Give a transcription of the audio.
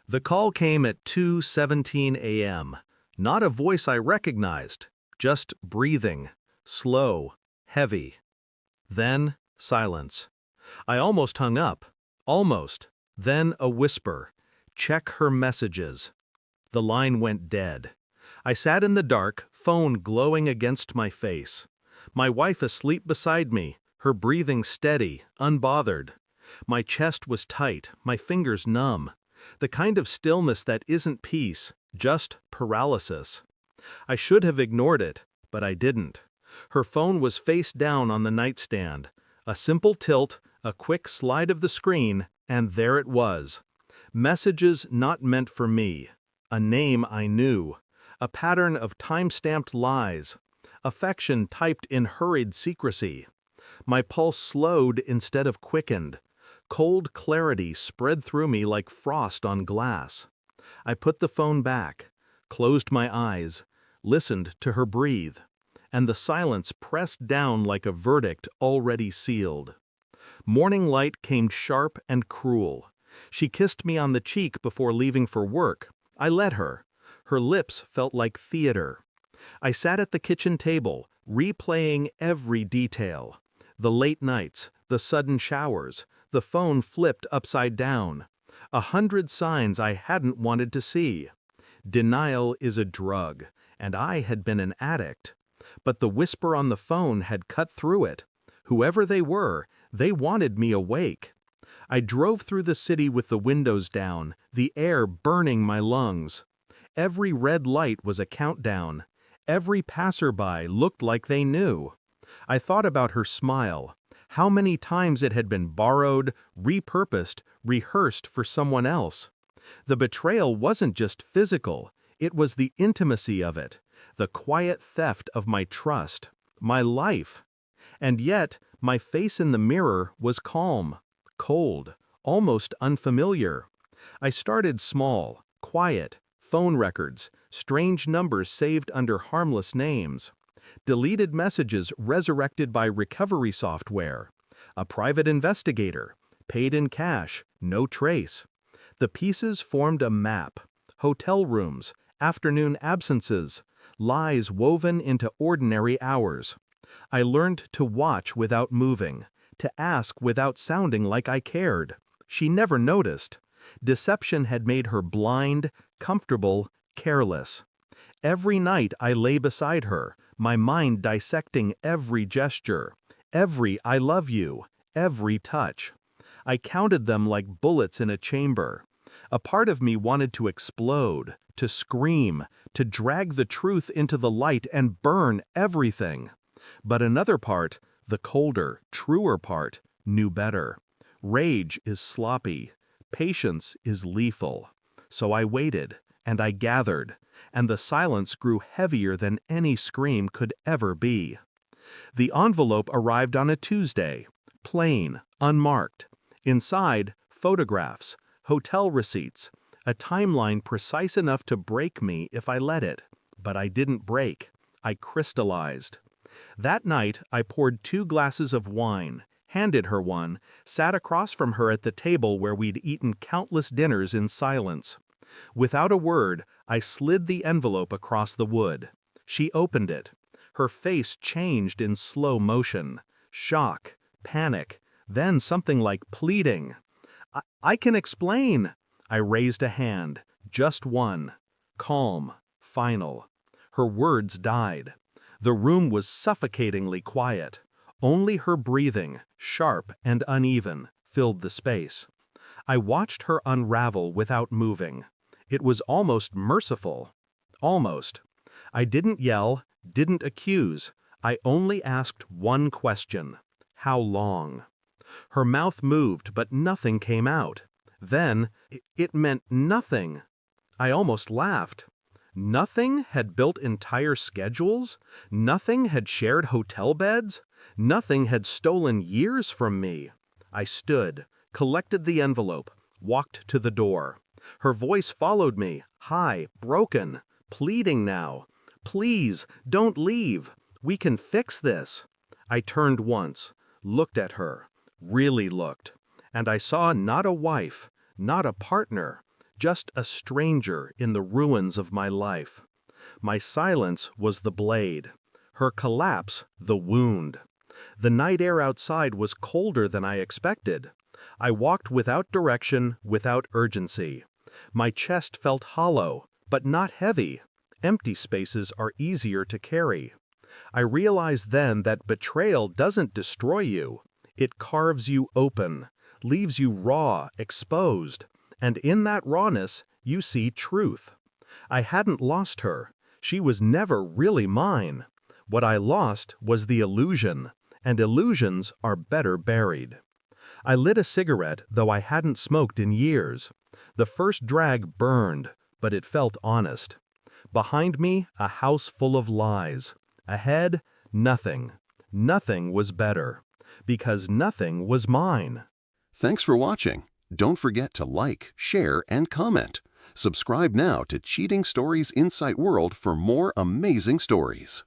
The call came at 2:17 a.m. Not a voice I recognized, just breathing, slow, heavy. Then, silence. I almost hung up. Almost. Then a whisper. Check her messages. The line went dead. I sat in the dark, phone glowing against my face. My wife asleep beside me, her breathing steady, unbothered. My chest was tight, my fingers numb. The kind of stillness that isn't peace, just paralysis. I should have ignored it, but I didn't. Her phone was face down on the nightstand. A simple tilt, a quick slide of the screen, and there it was. Messages not meant for me. A name I knew. A pattern of time-stamped lies. Affection typed in hurried secrecy. My pulse slowed instead of quickened. Cold clarity spread through me like frost on glass. I put the phone back, closed my eyes, listened to her breathe, and the silence pressed down like a verdict already sealed. Morning light came sharp and cruel. She kissed me on the cheek before leaving for work. I let her. Her lips felt like theater. I sat at the kitchen table, replaying every detail. The late nights, the sudden showers, the phone flipped upside down. 100 signs I hadn't wanted to see. Denial is a drug, and I had been an addict. But the whisper on the phone had cut through it. Whoever they were, they wanted me awake. I drove through the city with the windows down, the air burning my lungs. Every red light was a countdown. Every passerby looked like they knew. I thought about her smile, how many times it had been borrowed, repurposed, rehearsed for someone else. The betrayal wasn't just physical, it was the intimacy of it, the quiet theft of my trust, my life. And yet, my face in the mirror was calm, cold, almost unfamiliar. I started small, quiet, phone records, strange numbers saved under harmless names. Deleted messages resurrected by recovery software. A private investigator. Paid in cash. No trace. The pieces formed a map. Hotel rooms. Afternoon absences. Lies woven into ordinary hours. I learned to watch without moving. To ask without sounding like I cared. She never noticed. Deception had made her blind, comfortable, careless. Every night I lay beside her, my mind dissecting every gesture, every I love you, every touch. I counted them like bullets in a chamber. A part of me wanted to explode, to scream, to drag the truth into the light and burn everything. But another part, the colder, truer part, knew better. Rage is sloppy. Patience is lethal. So I waited, and I gathered, and the silence grew heavier than any scream could ever be. The envelope arrived on a Tuesday, plain, unmarked. Inside, photographs, hotel receipts, a timeline precise enough to break me if I let it. But I didn't break. I crystallized. That night, I poured 2 glasses of wine, handed her one, sat across from her at the table where we'd eaten countless dinners in silence. Without a word, I slid the envelope across the wood. She opened it. Her face changed in slow motion. Shock, panic, then something like pleading. I can explain. I raised a hand, just one. Calm, final. Her words died. The room was suffocatingly quiet. Only her breathing, sharp and uneven, filled the space. I watched her unravel without moving. It was almost merciful. Almost. I didn't yell, didn't accuse. I only asked one question. How long? Her mouth moved, but nothing came out. Then, it meant nothing. I almost laughed. Nothing had built entire schedules? Nothing had shared hotel beds? Nothing had stolen years from me. I stood, collected the envelope, walked to the door. Her voice followed me, high, broken, pleading now. Please, don't leave. We can fix this. I turned once, looked at her, really looked, and I saw not a wife, not a partner, just a stranger in the ruins of my life. My silence was the blade, her collapse the wound. The night air outside was colder than I expected. I walked without direction, without urgency. My chest felt hollow, but not heavy. Empty spaces are easier to carry. I realized then that betrayal doesn't destroy you. It carves you open, leaves you raw, exposed, and in that rawness, you see truth. I hadn't lost her. She was never really mine. What I lost was the illusion, and illusions are better buried. I lit a cigarette, though I hadn't smoked in years. The first drag burned, but it felt honest. Behind me, a house full of lies. Ahead, nothing. Nothing was better, because nothing was mine. Thanks for watching. Don't forget to like, share, and comment. Subscribe now to Cheating Stories Insight World for more amazing stories.